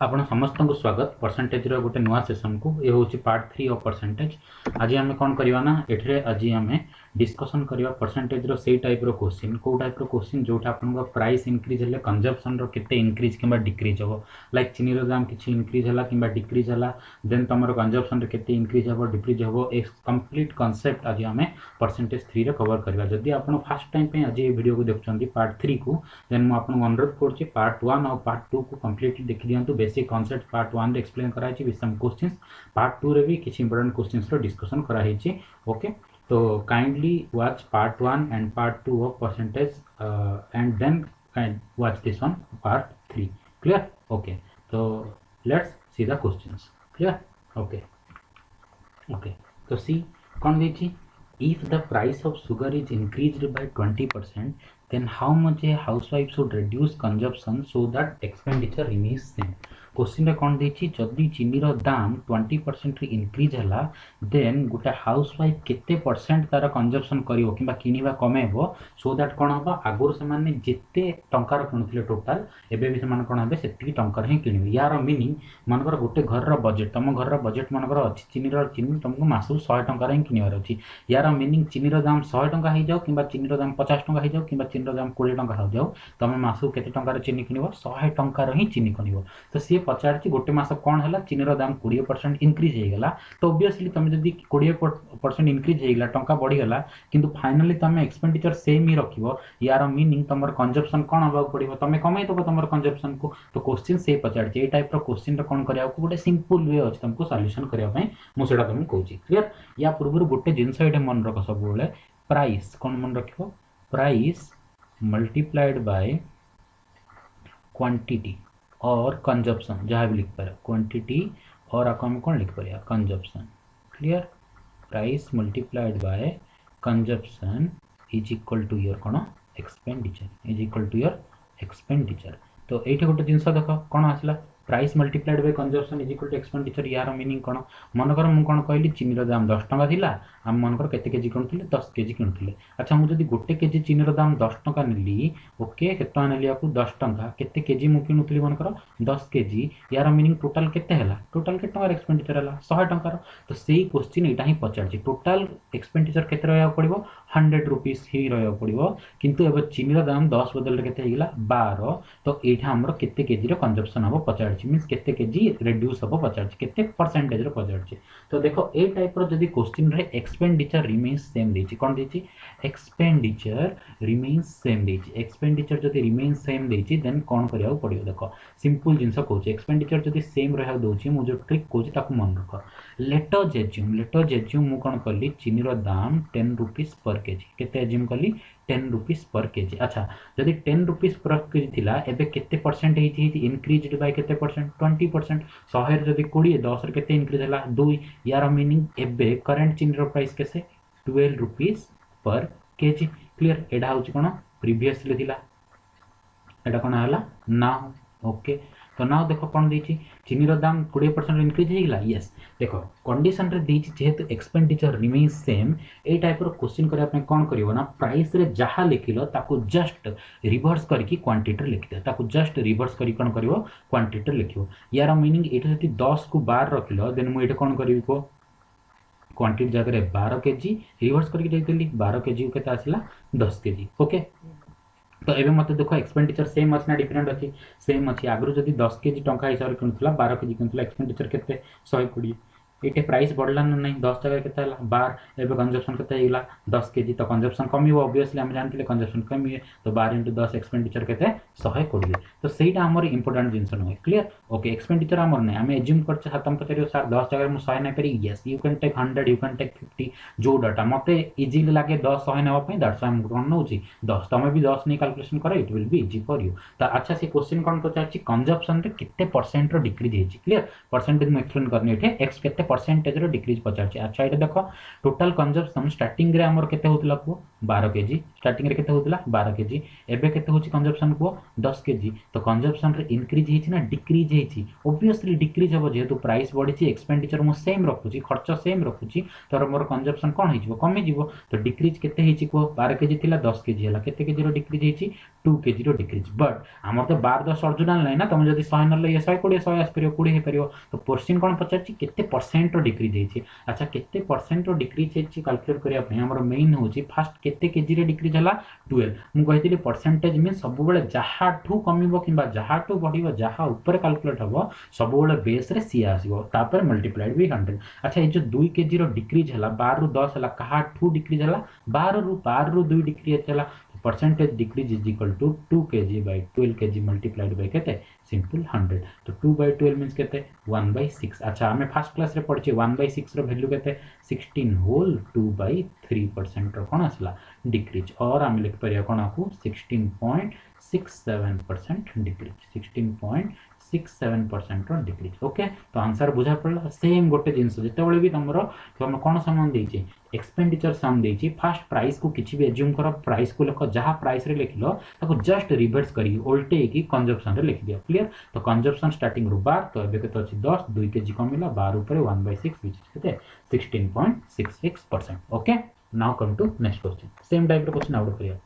आपण समस्त को स्वागत परसेंटेज रो गोटे नुआ सेशन को ये होची पार्ट 3 ऑफ परसेंटेज। आज आम कौन करवा ना एठरे आज आम डिस्कशन करवा परसेंटेज रो से टाइप रो क्वेश्चन को टाइप रो क्वेश्चन जोटा आपन प्राइस इंक्रीज हेले कंजम्पशन रो केते इंक्रीज किबा डिक्रीज हो लाइक चीनी रो दाम किछि इंक्रीज हला किबा डिक्रीज हला देन तमरो कंजम्पशन रो केते इंक्रीज हो डिक्रीज हो एक कंप्लीट कांसेप्ट आज आम परसेंटेज 3 रे कवर करवा। जदि आपन फर्स्ट टाइम पे आज ये वीडियो को देखछंती पार्ट 3 को देन मु आपन अनुरोध करछि पार्ट 1 और पार्ट 2 को कंप्लीटली देखि दियंतु। बेसिक कांसेप्ट पार्ट 1 रे एक्सप्लेन करा है विथ सम क्वेश्चंस, पार्ट 2 रे भी किछि इंपोर्टेंट क्वेश्चंस रो डिस्कशन करा है। ओके, तो kindly watch part 1 and part 2 of percentage and then watch this one part 3. Clear? Okay, so let's see the questions. Clear? Okay, so see कौन देखी, if the price of sugar is increased by 20% then how much a housewife should reduce consumption so that expenditure remains same. Question रे कौन देखी, जदि चीनी रो दाम 20% रे increase हला देन गोटे हाउसवाइफ केते परसेंट तार कंजम्पशन करिवो किबा किनिबा कमेबो सो दैट कोन हबो आगुर से माने जेते टंकार किनुथिले टोटल एबे भी से माने कोन हबे सेति टंकार ही किनिबे। यार मीनिंग मानकर गोटे घर रो बजेट, तम घर रो बजेट मानकर अछि चीनी तुमको मासु 100 टंकार ही किनिबार अछि। यार मीनिंग चीनी रो दाम 100 टंका ही जाऊ किबा चीनी रो दाम 50 टंका ही जाऊ किबा चीनी रो दाम 20 टंका हो जाऊ, तमे मासु केते टंकार चीनी किनिबो 100 टंकार ही चीनी किनिबो। तो सी पचार गोटे मास कौन है चीनी दाम 20% इंक्रीज होगा तो ओबियसली तुम जब 20% इंक्रीज होगा टंका बढ़ीगला किंतु फाइनली तुम एक्सपेंडिचर सेम ही रखिबो। यार मीनिंग तुम कंजम्पशन कौन हवा पड़ो तुम कमे दब तुम कंजम्पशन को। तो क्वेश्चन से पचार ये टाइप क्वेश्चन कौन करा गोटे सिंपल वे अच्छे तुमको सॉल्यूशन करने मुझे तुमको कहूँ। क्लियर? या पूर्व गोटे जिनस ये मन रख सब प्राइस कौन मन रख, प्राइस मल्टीप्लाइड बाय क्वांटिटी और कंजप्शन जहाँ भी लिख पारे क्वांटिटी और आपको हम कौन लिख पारे consumption. Clear? Price multiplied by consumption is equal to your कौन expenditure is equal to your expenditure. तो ये गोटे जिनस देख कौन आसला price multiplied by consumption is equal to expenditure. यार मीनिंग कौन, मनकर मुझे कौन कहली चीनी दाम 10 टंका थिला आम मनकर केते केजी किणुथिले 10 केजी किणुथिले। अच्छा मुझे गोटे केजी चीनी दाम 10 टंका नेली ओके केते नेली आपको 10 टंका केते केजी मु किणुथिली मनकर 10 केजी। यार मीनिंग टोटल केते हला टोटल केते टंका एक्सपेंडिचर हला 100 टंका। तो सेही क्वेश्चन एटा ही पचारछि टोटल एक्सपेंडिचर केते रहया पड़िबो 100 रुपीस ही रहया पड़िबो किंतु एबे चीनी दाम 10 बदल केते हेगिला 12। तो एठा हमरो केते केजी रो कंजप्शन हबो पचारछि मींस केते केजी रिड्यूस हबो पचारछि केते परसेंटेज रो पचारछि। तो देखो ए टाइप रो जदी क्वेश्चन रे एक्सपेंडिचर रिमेन्स सेम देछि कोन देछि एक्सपेंडिचर रिमेन्स सेम देछि। एक्सपेंडिचर जदी रिमेन्स सेम देछि देन कोन करिया पड़ियो। देखो सिंपल जिंस कहूछ एक्सपेंडिचर जदी सेम रहया दोछि मु जो ट्रिक कहूछि ताकू मन रख। लेटस एज्यूम मु कोन करली चीनी रो दाम 10 रुपीस पर केजी केते एज्यूम करली 10 रुपीस पर केजी। अच्छा जदी 10 रुपीस पर केजी थिला एबे केते परसेंट हेछि इंक्रीज्ड बाय केते परसेंट 20%। 100 रे जदी 20 10 रे केते इंक्रीज हला 2। यार मीनिंग एबे करंट चीनी रो प्राइस केसे 12 रुपीस पर केजी। क्लियर? एडा होछि कोन प्रीवियसली थिला एडा कोन हला नाउ। ओके, तो नाउ देखो कौन देछि चीनी रो दाम 20% इंक्रीज हेगला। यस देखो कंडीशन रे देछि जेहेतु एक्सपेंडिचर रिमेन्स सेम ए टाइप रो क्वेश्चन करिया पे कोन करिवो ना प्राइस रे जहा लिखिलो ताको जस्ट रिवर्स करके क्वांटिटी रे लिख दे ताको जस्ट रिवर्स करी कोन करिवो क्वांटिटी रे लिखिवो। यार मीनिंग एटा जति 10 को 12 रखिलो देन मु एटा कोन करिवो को क्वांटिटी जगह रे 12 केजी रिवर्स करके देइतली 12 केजी केते आसिला 10 केजी। ओके, तो एबे मते देखो एक्सपेंडिचर सेम अछि ना डिफरेंट अछि सेम अछि। आगरु जदी 10 केजी टंका हिसाब किनुथला 12 केजी किनुथला एक्सपेंडिचर केते 120 एटे प्राइस बढ़ला ना नहीं 10 जगह केते हला 12 एबे कंजप्शन केते हेला 10 केजी। तो कंजप्शन कमी हो ऑब्वियसली हम जानथिले कंजप्शन कमी है तो 12 * 10 एक्सपेंडिचर केते 120। तो सेटा हमर इंपोर्टेंट जिंस नय। क्लियर? ओके, एक्सपेंडिचर हमर नै हम एज्यूम करछ हातम पचारियो सर 10 जगह मु 100 नै करी। Yes you can take 100 you can take 50 जो डाटा मते इजीली लागे 10 100 नेवा पई दैट्स व्हाई हम कोन नउची 10 तमे भी 10 नै कैलकुलेशन करा it will be easy for you. तो अच्छा से क्वेश्चन कोन पचारछि कंजप्शन रे केते परसेंट रो डिक्रीज हेछि। क्लियर? परसेंटेज में एक्सप्लेन करनी एठे एक्स केते परसेंटेज रो डिक्रीज पचारछि। अच्छा एटा देखो टोटल कंजप्शन स्टार्टिंग रे हमर केते होतला को 12 केजी स्टार्टिंग रे केते होतला 12 केजी एबे केते होची कंजप्शन को 10 केजी तो कंजप्शन रे इंक्रीज हेची ना डिक्रीज हेची ऑब्वियसली डिक्रीज हो जेहेतु प्राइस बढ़ी एक्सपेंडिचर मो सेम रखुची खर्च सेम रखुची तो मोर कंजप्शन कोन हेजिवो कमी जीवो तो डिक्रीज केते हेची को 12 केजी थिला 10 केजी हला केते केजी रो डिक्रीज हेची 2 केजी रो डिक्रीज बट हमर तो 12 10 ओरिजिनल नै ना तुम जदी 100 नले 120 100 आस परियो 20 हे परियो तो परसेंट कोन पचाची केते परसेंट रो डिक्रीज हेची अच्छा केते परसेंट रो डिक्रीज हेची कैलकुलेट करिया पय हमर मेन होची फर्स्ट केते केजी रे डिक्रीज हला 12 मु कहितली परसेंटेज मीन सब बेले जहा ठू कमिबो किबा जहा ठू बढ़िबो जहा ऊपर कैलकुलेट हबो सब बेले बेस रे सी आसीबो तापर मल्टीप्लाइड बाय 100 अच्छा ए जो 2 केजी रो डिक्रीज हला 12 रु 10 हला कहा ठू डिक्रीज हला 12 रु 2 डिक्रीज हला percentage decrease is equal to 2 kg by 12 kg multiplied by केते सिंपल 100 तो 2 by 12 मींस केते 1 by 6 अच्छा हमें फर्स्ट क्लास रे पढ़छि 1 by 6 रो वैल्यू केते 16 होल 2 by 3% रो कोन आसला डिक्रीज और हम लिख परिया कोन आकू 16.67% डिक्रीज 16.67% डिक्रीज ओके तो आंसर बुझा पड़ला सेम गोटे जिंस जते बळे भी तमरो तुम कोन समान देछि एक्सपेंडिचर सम देछि फर्स्ट प्राइस को किछि भी एज्यूम करो प्राइस को लिखो जहां प्राइस रे लिखलो ताको जस्ट रिवर्स करी उल्टे की कंजप्शन रे लिख दियो क्लियर तो कंजप्शन स्टार्टिंग रु 12 तो एबे केते अछि 10 2 केजी कमिला 12 ऊपर 1/6 व्हिच इज केते 16.66% okay now come to next question same type रो क्वेश्चन आउट करिया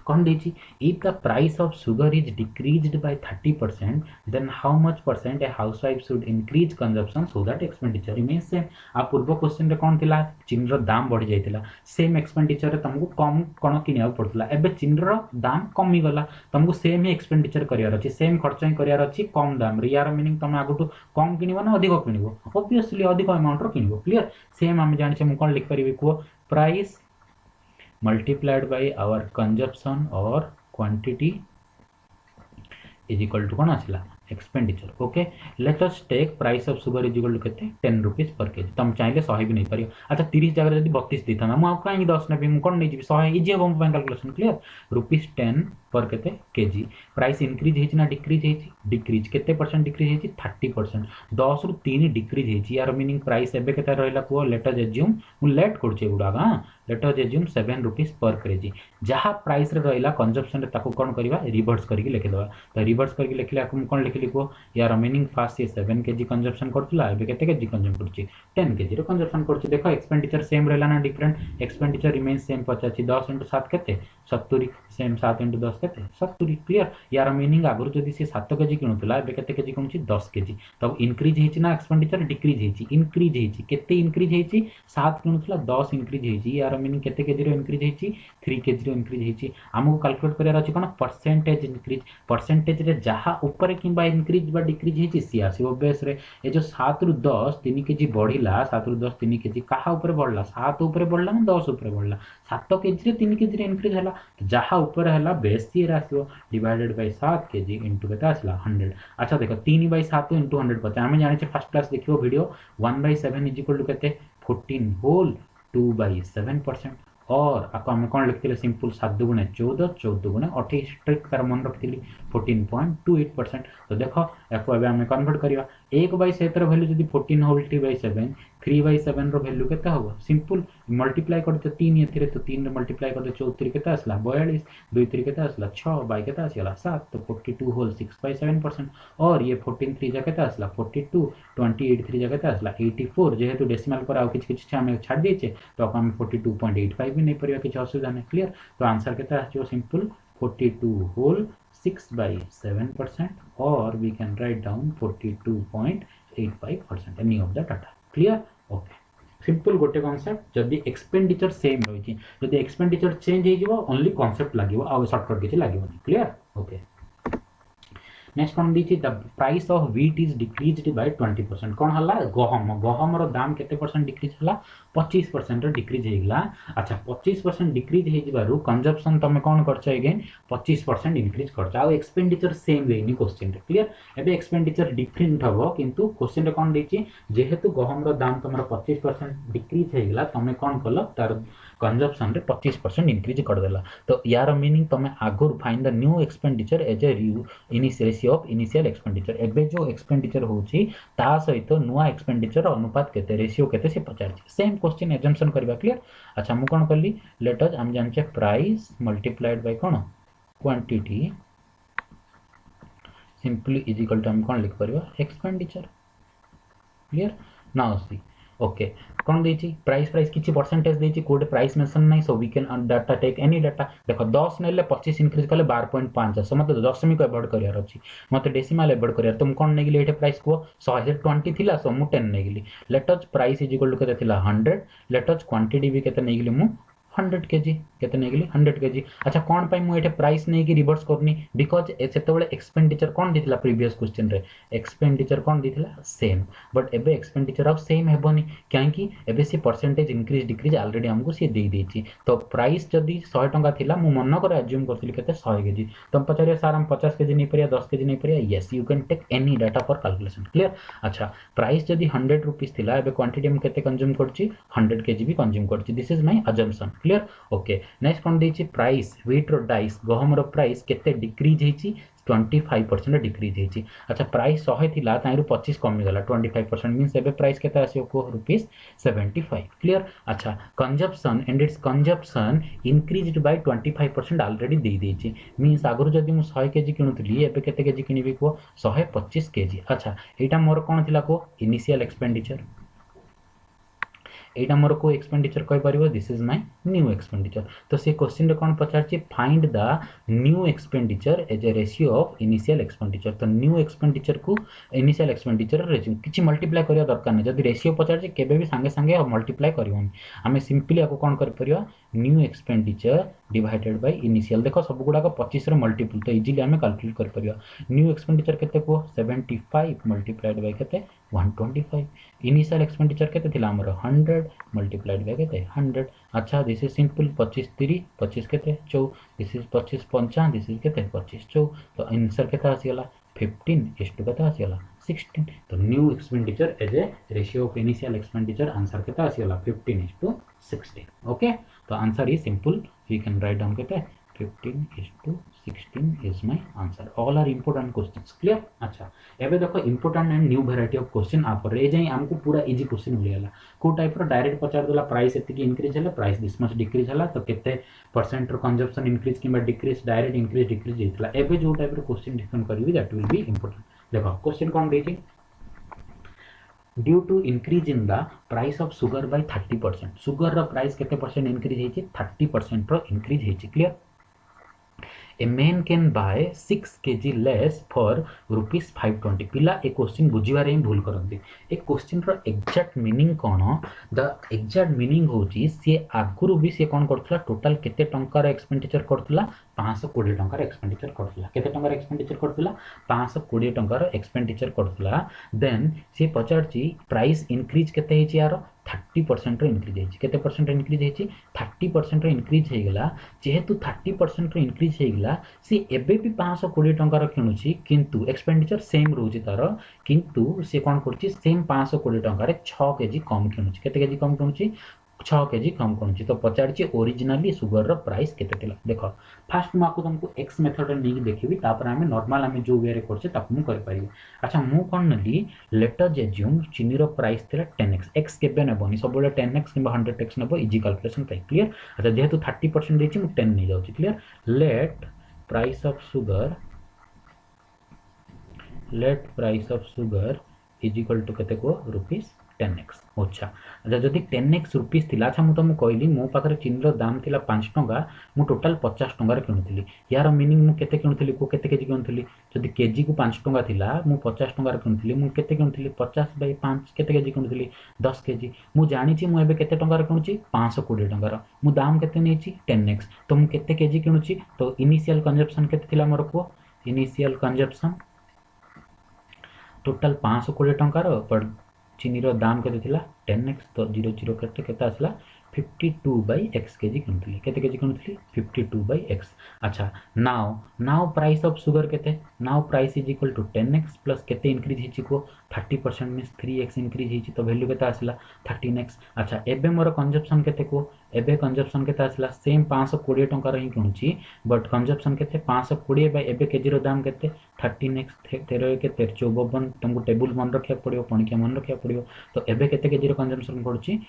कौन देछि if the price of sugar is decreased by 30% then how much percent a housewife should increase consumption so that expenditure remains same आ पूर्व question रे कोन थिला चीनी रो दाम बढ़ी जाइतिला सेम एक्सपेंडिचर रे तुमको कम कोन किनिया पड़तला एबे चीनी रो दाम कमी गला तुमको सेम ही एक्सपेंडिचर करियार अछि सेम खर्च ही करियार अछि कम दाम रे यार मीनिंग तुम आगुटू कम किनिबो ना अधिक किनिबो ऑब्वियसली अधिक अमाउंट रो किनिबो क्लियर सेम हम जानि छै मु कोन लिख परिबे को price multiplied by our consumption or quantity is equal to कौन आसला expenditure okay let us take price of sugar is equal to केते 10 रुपीस पर केजी तुम चाहिले 100 भी नहीं परियो अच्छा 30 जगह जदी 32 देता ना मु काई 10 ने भी मु कोन नै जी 100 इजी हम कैलकुलेशन क्लियर रुपीस 10 पर केते केजी प्राइस इंक्रीज हेछि ना डिक्रीज हेछि डिक्रीज केते परसेंट डिक्रीज हेछि 30% 10 रु 3 डिक्रीज हेछि यार मीनिंग प्राइस एबे केते रहला को लेट अस एज्यूम मु लेट करछे गुडा हां let us assume 7 rupees per KG जहां प्राइस रे रहला कंजप्शन रे ताको कोन करबा रिवर्स करके लिख देबा तो रिवर्स करके लिखले हम कोन लिखली को यार मीनिंग फास्ट ये 7 केजी कंजप्शन करथला एबे केते केजी कंज्यूम करछि 10 केजी रो कंजप्शन करछि देखो एक्सपेंडिचर सेम रहला ना डिफरेंट एक्सपेंडिचर रिमेन्स सेम 85 10 * 7 केते 70 सेम 7 * 10 केते 70 क्लियर यार मीनिंग आगुर जदी से 7 केजी किनुतला एबे केते केजी किनुछि 10 केजी तब इंक्रीज हेछि ना एक्सपेंडिचर डिक्रीज हेछि इंक्रीज हेछि केते इंक्रीज हेछि 7 किनुतला 10 इंक्रीज हेछि यार मीनिंग केते केजी रो इंक्रीज हेछि 3 केजी रो इंक्रीज हेछि हमहु कैलकुलेट करिया अछि कोन परसेंटेज इंक्रीज परसेंटेज रे जहां ऊपर किबा इंक्रीज बा डिक्रीज हेछि सी आसीबो बेस रे ए जो 7 रु 10 3 केजी बढ़िला 7 रु 10 3 केजी कहा ऊपर बढ़ला 7 ऊपर बढ़ला ना 10 ऊपर बढ़ला 7 केजी रे 3 केजी रे इंक्रीज हला जहां ऊपर हला बेस सी रे आसीबो डिवाइडेड बाय 7 केजी इनटू केता आसला 100 अच्छा देखो 3/7 इनटू 100 पता हमें जाने छे फर्स्ट क्लास देखियो वीडियो 1/7 इज इक्वल टू केते 14 होल 2/7% और आपको हमें कौन लिखते सिंपल 7 दुगुणे 14 14 दुगुणे 28 ट्रिक तार मन रखी 14.28% तो देखो याको अब हमें कन्वर्ट करिया 1/7 रो वैल्यू जदी 14 होल 3/7 3/7 रो वैल्यू केते होबो सिंपल मल्टीप्लाई करते 3 एथिरे तो 3 रे मल्टीप्लाई करते 34 केते आसला 42 2 3 केते आसला 6 बाय केते आसला 7 तो 42 होल 6/7% और ये 14 3 जगह केते आसला 42 28 3 जगह केते आसला 84 जेहेतु डेसिमल पर आ किछ हमें छाड़ देछे तो हम 42.85 भी नहीं परिया किछ असुविधा नहीं क्लियर तो आंसर केते आछो simple 42 whole 6/7% or we can write down 42.85% any of the data clear okay simple गोटे कांसेप्ट जदी एक्सपेंडिचर सेम रही जदी एक्सपेंडिचर चेंज हे जिवो ओनली कांसेप्ट लागिवो आ शॉर्टकट किछ लागिवो क्लियर ओके नेक्स्ट कौन the the price of wheat is decreased by 20% कौन हला गहम गहम रो दाम केते परसेंट डिक्रीज हला 25% रो डिक्रीज हेगला अच्छा 25% डिक्रीज हे जिबारु कंजप्शन तमे कौन करछ अगेन 25% इंक्रीज करछ आ एक्सपेंडिचर सेम देनी क्वेश्चन रे क्लियर एबे एक्सपेंडिचर डिफरेंट हबो किंतु क्वेश्चन रे कौन देछि जेहेतु गहम रो दाम तमरो 25% डिक्रीज हेगला तमे कौन कलो तार कंजप्शन रे 25% इंक्रीज कर देला तो यार मीनिंग तमे आगुर find the new expenditure as a initial ratio of initial expenditure एबे जो एक्सपेंडिचर होची ता सहित नुआ एक्सपेंडिचर अनुपात केते रेशियो केते से पचार सेम क्वेश्चन एजम्पशन करबा क्लियर। अच्छा मु कोन करली लेट अस हम जानचे प्राइस मल्टीप्लाइड बाय कोन quantity simply is equal to हम कोन लिख परबा expenditure clear now see okay कौन देची प्राइस किछि परसेंटेज देची कोड प्राइस मेंशन नहीं so we can data take any data देखो 10 नेले 25 इंक्रीज कले 12.5 सो मतलब दशमिक एवॉइड करियार अछि मते डेसिमल एवॉइड करियार तुम कोन नेगिली एठे प्राइस को 120 थिला सो मु 10 नेगिली let us price is equal to केते थिला 100 लेट अस क्वांटिटी भी केते नेगिली मु 100 केजी केते नेगिली 100 केजी। अच्छा कौन पाई मु एठे प्राइस नै कि रिवर्स करनी बिकॉज सेतेबेले एक्सपेंडिचर कौन दिथिला प्रीवियस क्वेश्चन रे एक्सपेंडिचर कौन दिथिला सेम बट एबे एक्सपेंडिचर अब सेम हेबोनी क्यांकि एबे से परसेंटेज इंक्रीज डिक्रीज ऑलरेडी हमको से दे देची तो प्राइस जदी 100 टंका थिला मु मन कर अज्यूम करथिली केते 100 केजी तुम पचारे सर हम 50 केजी नै परिया 10 केजी नै परिया yes you can take any data for calculation clear. अच्छा प्राइस जदी 100 रुपीस थिला एबे क्वांटिटी हम केते कंज्यूम करची 100 केजी भी कंज्यूम करची this is my assumption clear okay next कोन देची प्राइस व्हीट रो डाइस गहम रो प्राइस केते डिक्रीज हेची 25% डिक्रीज हेची। अच्छा प्राइस 100 थिला ताइरु 25 कमी गला 25% मींस एबे प्राइस केते आसियो को रुपीस 75 क्लियर। अच्छा consumption and it's consumption increased by 25% already दे देची मींस आगरु जदी मु 100 केजी किनुतली एबे केते केजी किनिबी को 125 केजी। अच्छा एटा मोर कोन थिला को इनिशियल एक्सपेंडिचर एटा मोर को एक्सपेंडिचर कहि परिबो this is my new expenditure तो से क्वेश्चन रे कोन पचारची find the new expenditure as a ratio of initial expenditure to new expenditure को इनिशियल एक्सपेंडिचर रेशियो किछि मल्टीप्लाई करिया दरकार नै जदी रेशियो पचारची केबे भी संगे संगे मल्टीप्लाई करियोनी हमें सिंपली आको कोन कर परियो new expenditure divided by initial देखो सब गुडा को 25 रे मल्टीपल तो इजीली हमें कैलकुलेट कर परियो न्यू एक्सपेंडिचर केते को 75 मल्टीप्लाइड बाय केते 125 इनिशियल एक्सपेंडिचर केते थिला हमर 100 मल्टीप्लाइड बाय केते 100। अच्छा दिस इज सिंपल 25 3 25 केते 4 दिस इज 25 5 दिस इज केते 25 4 तो आंसर केते आसीगला 15 इस टू केते आसीगला 16 तो new expenditure as a ratio of initial expenditure answer केते आसीगला 15:16 ओके तो answer is simple we can write down केते 15:16 is my answer all are important questions clear। अच्छा एबे देखो important and new variety of question आपर ए जाई हमको पूरा इजी क्वेश्चन मिलेला को टाइप रो डायरेक्ट पचार देला प्राइस एति की इंक्रीज होला प्राइस दिस मच डिक्रीज होला तो केते परसेंट रो कंजप्शन इंक्रीज किबा डिक्रीज डायरेक्ट इंक्रीज डिक्रीज हेतला एबे जो टाइप रो क्वेश्चन डिफाइन करबी दैट विल बी इंपोर्टेंट। देखो क्वेश्चन कोन देछि due to increase in the price of sugar by 30% sugar रो प्राइस केते परसेंट इंक्रीज हेछि 30% रो इंक्रीज हेछि clear. A man can buy 6 kg less for rupees 520 पिला ए क्वेश्चन बुझिबारे भूल करंती ए क्वेश्चन रो एग्जैक्ट मीनिंग कोन द एग्जैक्ट मीनिंग होची से आगुरु भी से कोन करथला टोटल केते टंका रो एक्सपेंडिचर करथला 520 टंका रो एक्सपेंडिचर करथला केते टंका रो एक्सपेंडिचर करथला 520 टंका रो एक्सपेंडिचर करथला देन से पचारची प्राइस इंक्रीज केते हेची यार 30% रो इंक्रीज हेची केते परसेंट इंक्रीज हेची 30% रो इंक्रीज हे गेला जेहेतु 30% रो इंक्रीज हे गेला सी एबे भी 520 टंका रो किनुची किंतु एक्सपेंडिचर सेम रहउची तार किंतु से कोन करची सेम 520 टंका रे 6 केजी कम किनुची केते केजी कम किनुची 6 केजी कम किनुची तो पचारची ओरिजिनली सुगर रो प्राइस केते थिला देखो फास्ट माको तुमको एक्स मेथड रे नहीं देखिबी तापर हमें नॉर्मल हमें जो वे रे करछे ताकू मु कर परिबे। अच्छा मु कोन नली लेट अस एज्यूम चीनी रो प्राइस थिला 10x x केबे ने बनी सब बेले 10x किबा 100x नेबो इजी कैलकुलेशन पे क्लियर। अच्छा जेहेतु 30% देछि मु 10 नै जाउची clear let price of sugar is equal to केते को रुपीस 10x। अच्छा अच्छा जदि 10x रुपीस थिला अच्छा मु तुमको कहली मो पाखरे चीनी रो दाम थिला 5 टंका मु टोटल 50 टंका रे किनुथिली यार मीनिंग मु केते किनुथिली को केते केजी किनुथिली जदि केजी को 5 टंका थिला मु 50 टंका रे किनुथिली मु केते किनुथिली 50/5 केते केजी किनुथिली 10 केजी मु जानि छी मु एबे केते टंका रे किनुची 520 टंका रो मु दाम केते नेची 10x तो मु केते केजी किनुची तो इनिशियल कंजप्शन केते थिला मोर को इनिशियल कंजप्शन टोटल 520 टंका रो पर चीनी रो दाम केते थिला 10x तो 00 केते केते आसला 52/x केजी किणुली केते केजी किणुली 52/x। अच्छा नाउ प्राइस ऑफ सुगर केते now price is equal to 10x plus केते इंक्रीज हिची को 30% मींस 3x इंक्रीज हिची तो वैल्यू केते आसला 13x। अच्छा एबे मोर कंजप्शन केते को एबे कंजप्शन केते आसला सेम 520 टंका रही किणुची बट कंजप्शन केते 520 बाय एबे केजी रो दाम केते 13x 13 के 54 तुमको टेबल मन रखिया पड़ियो पणिका मन रखिया पड़ियो। तो एबे केते केजी रो कंजम्पशन पड़ुची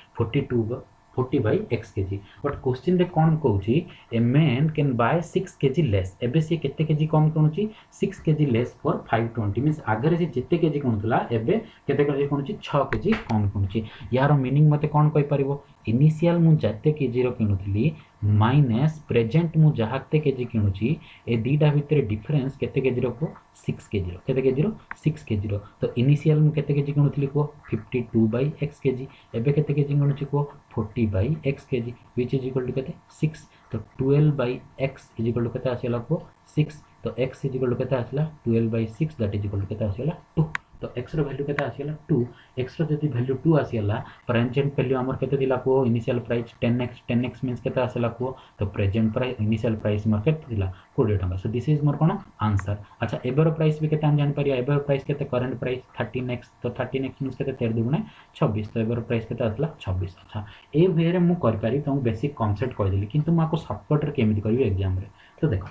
40/x केजी बट क्वेश्चन रे कोन कहूची a man can buy 6 KG less एबे से केते केजी कम किणुची 6 केजी लेस फॉर 520 मींस आगरे से जेते केजी किणुतला एबे केते केजी किणुची 6 केजी कम किणुची। यार मीनिंग मते कोन कहि परिबो इनिशियल मु जते केजी रो किणुतली माइनस प्रेजेंट मु जहाते केजी किणुची ए दीटा भितर डिफरेंस केते केजी रो को 6 केजी रो केते केजी रो 6 केजी रो। तो इनिशियल मु केते केजी किणुतली को 52/x केजी एबे केते केजी किणुची को 40/x kg which is equal to केते 6। तो 12/x इज इक्वल टू केते आसेला को 6 तो x इज इक्वल टू केते आसेला 12/6 दैट इज इक्वल टू केते आसेला 2। तो x रो वैल्यू केते आसेला 2 x रो जदी वैल्यू 2 आसेला प्रेजेंट वैल्यू हमर केते दिला को इनिशियल प्राइस 10x मींस केते आसेला को तो प्रेजेंट प्राइस इनिशियल प्राइस हमर केते दिला 20 टका। So this is more cone answer. अच्छा एबेरो प्राइस भी केते हम जान परिया एबेरो प्राइस केते करंट प्राइस 13x तो 13x मींस केते 13 दुगुणे 26 तो एबेरो प्राइस केते आसला 26। अच्छा ए वे रे मु कर पारी तो बेसिक कांसेप्ट कहि देली किंतु माको शॉर्टकट रे केमिति करियो एग्जाम रे। तो देखो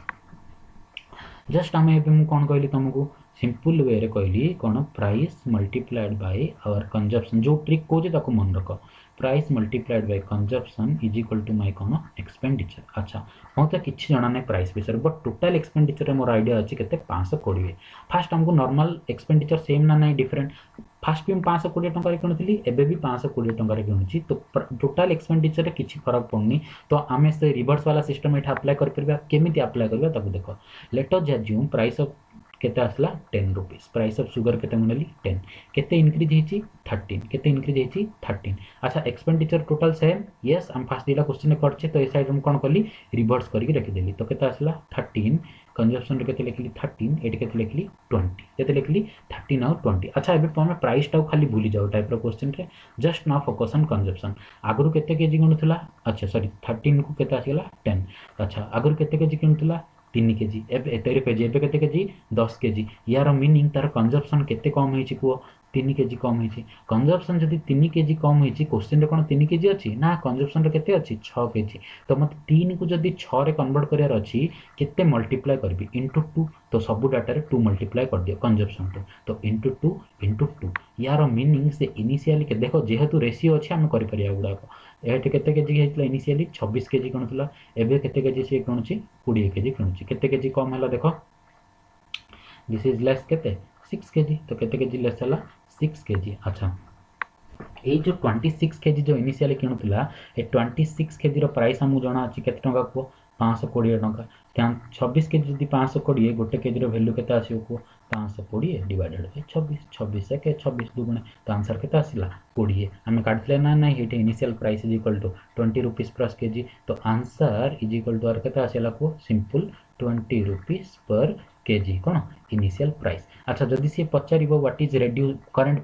जस्ट आम एबे मु कोन कहली तुमको सिंपल वे रे कहली कोन price multiplied by our consumption जो ट्रिक को जे ताको मन रख price multiplied by consumption is equal to my कोन एक्सपेंडिचर। अच्छा मते किछि जणा नै प्राइस विषय बट टोटल एक्सपेंडिचर रे मोर आईडिया अछि केते 520। फास्ट हमको नॉर्मल एक्सपेंडिचर सेम ना नै डिफरेंट फास्ट भी 520 टंका रे किणुथली एबे भी 520 टंका रे किणुची तो टोटल एक्सपेंडिचर रे किछि फरक पड़नी। तो आमे से रिवर्स वाला सिस्टम एठा अप्लाई कर परबा केमिति अप्लाई करबा ताको देखो let us assume price of केते आसला 10 रुपीस प्राइस ऑफ सुगर केते मनली 10 केते इंक्रीज हिची 13 केते इंक्रीज हिची 13। अच्छा एक्सपेंडिचर टोटल सेम यस हम फास्ट दिला क्वेश्चन करछे तो ए साइड हम कोन करली रिवर्स करके रखि देली तो केते आसला 13 कंजप्शन रे केते लिखली 13 एट केते लिखली 20 केते लिखली 13 और 20। अच्छा एबे तमे प्राइस टाउ खाली भूली जाओ टाइप रो क्वेश्चन रे just now focus on consumption आगरु केते केजी गणुथला अच्छा सॉरी 13 को केते आसीला 10। अच्छा आगरु केते केजी किणुथला 3 केजी एबे 13 केजी एबे केते केजी 10 केजी यार मीनिंग तार कंजप्शन केते कम होईची को 3 केजी कम होईची कंजप्शन जदी 3 केजी कम होईची क्वेश्चन रे कोन 3 केजी अछि ना कंजप्शन रे केते अछि 6 केजी तो मत 3 को जदी 6 रे कन्वर्ट करियार अछि केते मल्टीप्लाई करबी इनटू 2 तो सब डाटा रे 2 मल्टीप्लाई कर दियो कंजप्शन तो इनटू 2 यार मीनिंग से इनिशियली के देखो जेहेतु रेशियो अछि हम करि परिया गुडा को एटे केते केजी हेतला इनिशियली 26 केजी कोनथला एबे केते केजी से कोनची 20 केजी कोनची केते केजी कम हला देखो दिस इज लेस केते 6 केजी तो केते केजी लेस हला 6 केजी। अच्छा ए जो 26 केजी जो इनिशियली किणुतला ए 26 केजी रो प्राइस हमु जणा अछि केते टंका को 520 टंका त्या 26 केजी जदी 520 गोटे केजी रो वैल्यू केते आसीयो को 520 डिवाइडेड बाय 26 26 के 26 दुगुणे तो आंसर केते आसीला 20 हमें काटले ना ना हेटे initial price is equal to 20 rupees per KG तो आंसर इज इक्वल टू आर केते आसीला को सिंपल 20 रुपीस पर केजी कोन इनिशियल प्राइस। अच्छा जदी से पचारिबो what is reduce current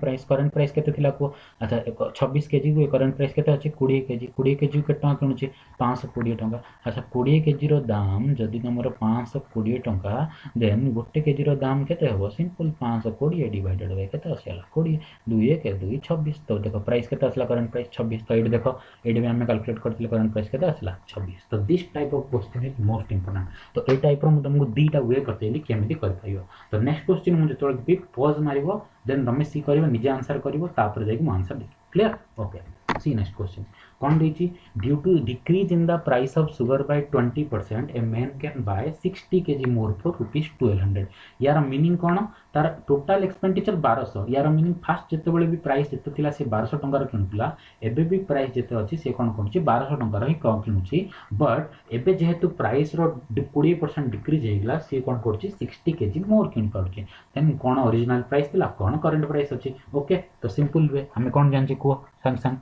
price केते थिला को अच्छा 26 केजी को करंट प्राइस केते अछि 20 केजी केते टंका किणुची 520 टंका। अच्छा 20 केजी रो दाम जदी हमर 520 टंका देन गोटे केजी रो दाम केते हबो सिंपल 520 डिवाइडेड बाय केते आसीला 20 2 1 के 2 26 तो देखो प्राइस केते आसला करंट प्राइस 26 तो एड देखो एड में हम कैलकुलेट करथिले करंट प्राइस केते आसला 26। तो this type of question is most important तो ए टाइप रो तुमको दीटा वे करतेली केमिति कर पाइयो। तो नेक्स्ट क्वेश्चन मु जतोल भी पॉज मारिबो देन रमेश सी करिवो निजे आंसर करिवो तापर जाई मु आंसर दे clear okay see next question कौन देची due to decrease in the price of sugar by 20% a man can buy 60 kg more for rupees 1200। यार मीनिंग कौन तार टोटल एक्सपेंडिचर 1200 यार मीनिंग फास्ट जते बेले भी प्राइस जते थिला से 1200 टंका रो किनुतला एबे भी प्राइस जते अछि से कोन कोनची 1200 टंका रो ही कम किनुची बट एबे जेहेतु प्राइस रो 20% डिक्रीज हेगला से कोन करची 60 kg मोर किन पाउची देन कोन ओरिजिनल प्राइस थिला कोन करंट प्राइस अछि ओके। तो सिंपल वे हमें कोन जानची को संग संग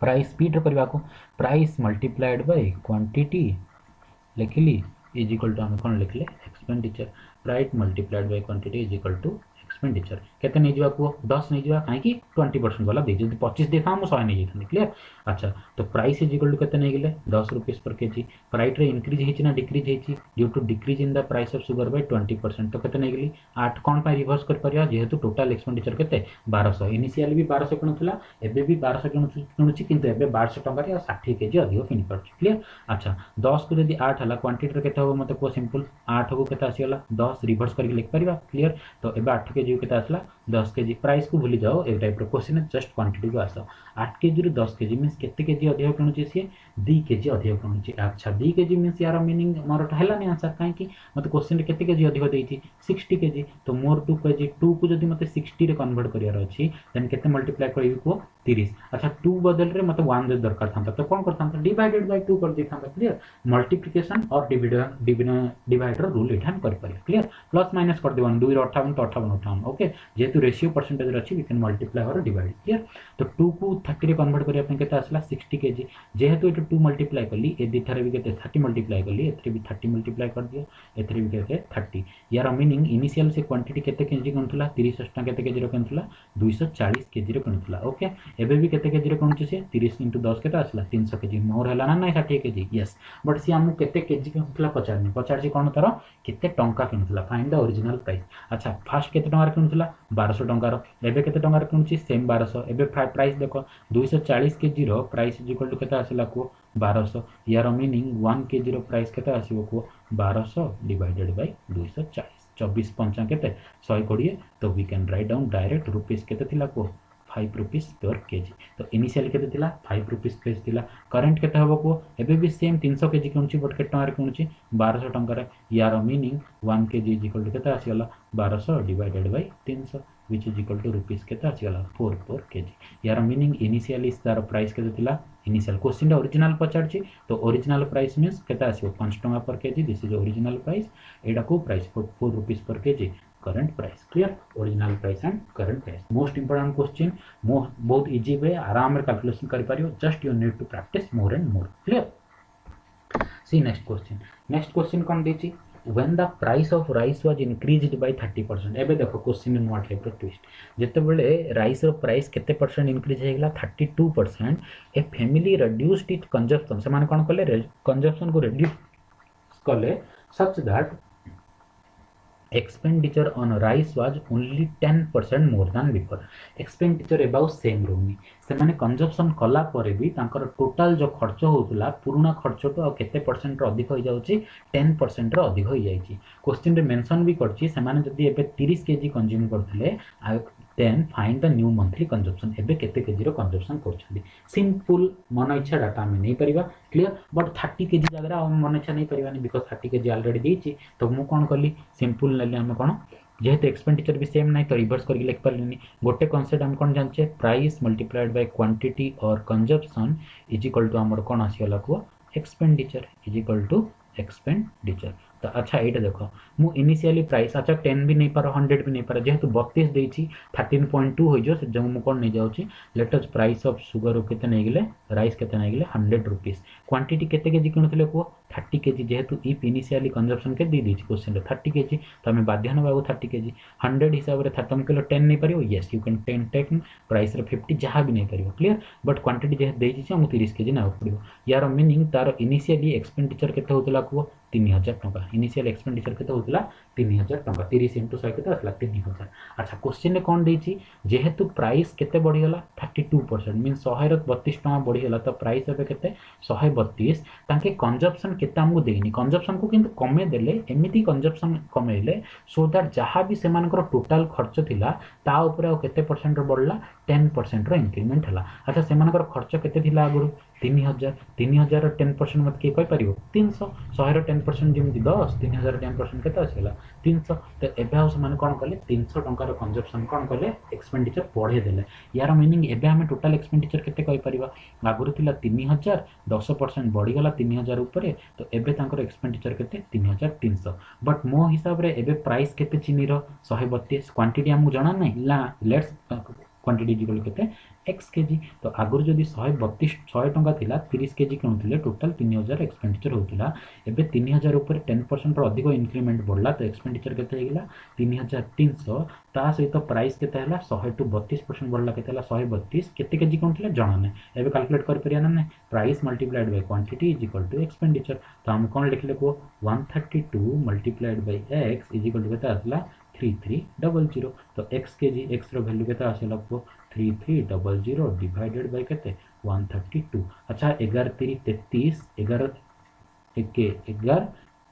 प्राइस स्पीड करबा को प्राइस मल्टीप्लाइड बाय क्वांटिटी लिखली इज इक्वल टू हम कोन लिखले expenditure price multiplied by quantity is equal to expenditure केते नहीं जावा को 10 नहीं जावा काहे कि 20% वाला दे जदी 25 देखा हम 100 नहीं जेथन क्लियर। अच्छा तो प्राइस इज इक्वल टू केते नहीं गेले 10 रुपीस पर केजी। प्राइस रे इंक्रीज हेची ना डिक्रीज हेची due to decrease in the price of sugar by 20% तो केते नहीं गेली 8 कोन पाई रिवर्स कर परिया जेहेतु टोटल एक्सपेंडिचर केते 1200 इनिशियली भी 1200 किनुथला एबे भी 1200 किनुची किंतु एबे 1200 टंका रे 60 केजी अधिक किनि परछ क्लियर। अच्छा 10 को जदी 8 हला क्वांटिटी रे केते हो मते को सिंपल 8 को केते आसीगला 10 रिवर्स करके लिख परिबा क्लियर। तो एबे 8 केजी केते आसला 10 केजी प्राइस को भूली जाओ ए टाइप रो क्वेश्चन जस्ट क्वांटिटी को आसो 8 केजी रो 10 केजी मींस केते केजी अधिक किनुची से 2 केजी अधिक किनुची। अच्छा 2 केजी मींस यार मीनिंग मोर हला नहीं आंसर काहे कि मते क्वेश्चन रे केते केजी अधिक देइची 60 केजी तो मोर 2 केजी 2 को जदी मते 60 रे कन्वर्ट करियार अछि देन केते मल्टीप्लाई करबी को 30। अच्छा 2 बदल रे मते 1 दे दरकार था तो कोन करता डिवाइडेड बाय 2 कर देता क्लियर। मल्टीप्लिकेशन और डिवाइडर रूल एठान कर पारे क्लियर प्लस माइनस कर देवन 2 रे 58 तो 58 ओके जेतु रेशियो परसेंटेज रे अछि वी कैन मल्टीप्लाई और डिवाइड क्लियर। तो 2 को 30 रे कन्वर्ट करिया पे केते आसला 60 केजी जेहेतु एटा 2 मल्टीप्लाई करली ए दी थारे भी केते 30 मल्टीप्लाई करली एथरे भी 30 मल्टीप्लाई कर दियो एथरे भी केते 30 यार मीनिंग इनिशियल से क्वांटिटी केते केजी कोनथला 30 टा केते केजी रो कोनथला 240 केजी रो कोनथला ओके एबे भी केते केजी रो कोनछ से 30 * 10 केते आसला 300 केजी मोर हला ना 60 केजी यस बट सी हमु केते केजी कोनथला पचारनी कोन तारो केते टंका किनुथला फाइंड द ओरिजिनल प्राइस। अच्छा फर्स्ट केते टंका किनुथला 1200 टंका रो एबे केते टंका किनुची सेम 1200 एबे प्राइस देखो 240 केजी रो प्राइस इज इक्वल टू केते आसिला को 1200 यार मीनिंग 1 केजी रो प्राइस केते आसीबो को 1200 डिवाइडेड बाय 240 24 पंचा केते 120 तो we can write down direct rupees केते थिला को 5 रुपीस पर केजी। तो इनिशियल केते थिला 5 रुपीस केजी थिला करंट केते हबो को एबे भी सेम 300 केजी किनुची बट केते टंका किनुची 1200 टंका रे यार meaning 1 kg is equal to केते आसीगला 1200 divided by 300 which is equal to rupees केते आसीगला 4 पर केजी यार मीनिंग इनिशियली तार प्राइस केते थिला इनिशियल क्वेश्चन ओरिजिनल पचारची तो ओरिजिनल प्राइस मींस केते आसीबो 5 टंका पर केजी दिस इज ओरिजिनल प्राइस एडा को price 4 rupees per KG current price clear original price and current price most important question बहुत इजी वे आराम रे कैलकुलेशन करि पारियो just you need to practice more and more clear. See next question कोन देची when the price of rice was increased by 30% एबे देखो question in what type twist जते बेले राइस रो प्राइस केते परसेंट इंक्रीज हेगला 32% a family reduced it consumption से माने कोन करले कंजम्पशन को रिड्यूस करले such that expenditure on rice was only 10% more than before expenditure about same रोनी से माने कंजम्पशन कला परे भी तांकर टोटल जो खर्च होतला पुराना खर्च तो केते परसेंट रो अधिक होई जाउची 10% रो अधिक होई जाईची क्वेश्चन रे मेंशन भी करची से माने जदी एबे 30 केजी कंज्यूम करथले then find the new monthly consumption एबे केते केजी रो कंजम्पशन करछथि सिंपल मन इच्छा डाटा में नहीं परिबा क्लियर बट 30 केजी जगरा हम मन इच्छा नहीं परिबानी बिकॉज़ 30 केजी ऑलरेडी देछि तो मु कोन करली सिंपल लेले हम कोन जेहेतु एक्सपेंडिचर भी सेम नहीं तो रिवर्स करके लिख पारलेनी गोटे कांसेप्ट हम कोन जानचे प्राइस मल्टीप्लाइड बाय क्वांटिटी और कंजम्पशन इज इक्वल टू हमर कोन आसीगला को expenditure is equal to expenditure तो अच्छा ये देखो मु इनिशियली प्राइस अच्छा 10 भी नहीं पार 100 भी नहीं पार जेहेतु 32 देछि 13.2 हो जो से जम मु कोन नहीं जाउची let us price of sugar केते नहीं गेले राइस केते नहीं गेले 100 रुपीस क्वांटिटी केते केजी किनुथले को 30 केजी जेहेतु इफ इनिशियली कंजम्पशन के दी देछि क्वेश्चन रे 30 केजी तो हमें बाध्य न बाबू 30 केजी 100 हिसाब रे 30 किलो 10 नहीं परियो yes you can 10 take price रे 50 जहां भी नहीं परियो क्लियर बट क्वांटिटी जेहे देछि से हम 30 केजी ना पड़ियो यार मीनिंग तार इनिशियली एक्सपेंडिचर केते होतला को 3000 टंका इनिशियल एक्सपेंडिचर केते होतला 3000 टंका 30 * 100 केते आसला 3000। अच्छा क्वेश्चन रे कोन देछि जेहेतु प्राइस केते बढ़ी गला 32% मीन 100 रो 32 टंका बढ़ी गला तो प्राइस एबे केते 132 ताके कंजम्पशन केते हमको देनी कंजम्पशन को किंतु कमे देले एमिति कंजम्पशन कमेले सो दैट जहां भी से मानकर टोटल खर्च थिला ता ऊपर केते परसेंट रो बढ़ला 10% रो इंक्रीमेंट हला। अच्छा से मानकर खर्च केते थिला आगुरु 3000 रो 10% मत के कहि परिबो 300 100 रो 10% जेमति 10 3000 रो 10% केते आछला 300 तो एबे हाउस माने कोन करले 300 टंका रो कंजम्पशन कोन करले एक्सपेंडिचर बढ़े देले यार मीनिंग एबे हमें टोटल एक्सपेंडिचर केते कहि परिबा आगुरु थिला 3000 10% बढ़ी गला 3000 ऊपर तो एबे तांकर एक्सपेंडिचर केते 3300 बट मो हिसाब रे एबे प्राइस केते चीनी रो 132 क्वांटिटी हमु जणा नै ला लेट्स क्वांटिटी इक्वल केते x केजी। तो आगुर जदि 100 टंका थिला 30 केजी किणुथिले टोटल 3000 एक्सपेंडिचर होउतिला। एबे 3000 ऊपर 10% रो अधिक इंक्रीमेंट बढ़ला तो एक्सपेंडिचर केते हेगिला 3300। ता सहित प्राइस केते हला 100 टू 32% बढ़ला केते हला 132। केते केजी किणुथिले जणा नै। एबे कैलकुलेट कर परिया ना नै price multiplied by quantity is equal to expenditure. तो हम कोन लिखले को 132 multiplied by x is equal to केते आसला 3300। तो x केजी x रो वैल्यू केते आसला को 3300 डिवाइडेड बाय केते 132। अच्छा 11 3 33 11 एके 11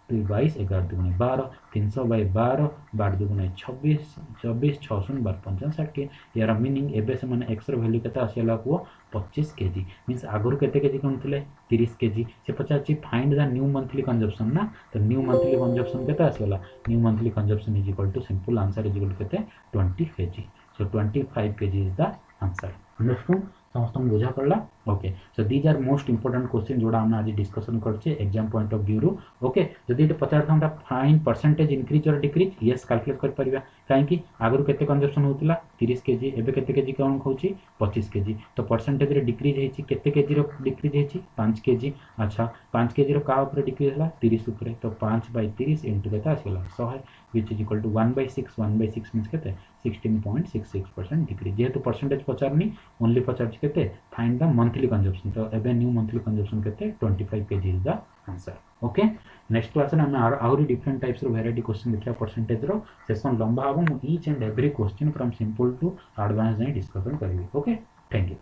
2 22 11 दुगुणे 12 300 बाय 12 12 दुगुणे 26 24 6 शून्य 12 पंचान 60। यार मीनिंग एबे से माने x रो वैल्यू केते आसला को 25 केजी। मींस आगुर केते केजी कोनथिले 30 केजी। से पचाची find the new monthly consumption ना। तो न्यू मंथली कंजप्शन केते आसला new monthly consumption is equal to simple answer is equal to केते 20 KG. So 25 KG is the answer. Understood समस्त बुझा पड़ला। Okay so these are most important question जोड़ा हमने आज डिस्कशन करछे एग्जाम पॉइंट ऑफ व्यू रू। ओके जदि ये पचार था फाइन परसेंटेज इंक्रीज और डिक्रीज यस कैलकुलेट कर परिबा। कहीं आगुर केते कंजप्शन होतिला 30 केजी एबे केते केजी कौन होची 25 केजी। तो परसेंटेज रे डिक्रीज हेची केते केजी रो डिक्रीज हेची 5 केजी। अच्छा 5 केजी रो का ऊपर डिक्रीज हला 30 ऊपर। तो 5/30 इनटू केते आसीला 100 which is equal to 1/6 1/6 means केते 16.66% डिक्रीज। जेहेतु परसेंटेज पचारनी ओनली पचार केते फाइंड द मंथली कंजप्शन। तो एबे न्यू मंथली कंजप्शन केते 25 KG is the answer. Okay next class में आहुरी डिफरेंट टाइप्स रो वेराइटी क्वेश्चन देखिया परसेंटेज रो। सेशन लंबा हम each and every question from simple to advance जाए डिस्कशन करिवे। Okay thank you.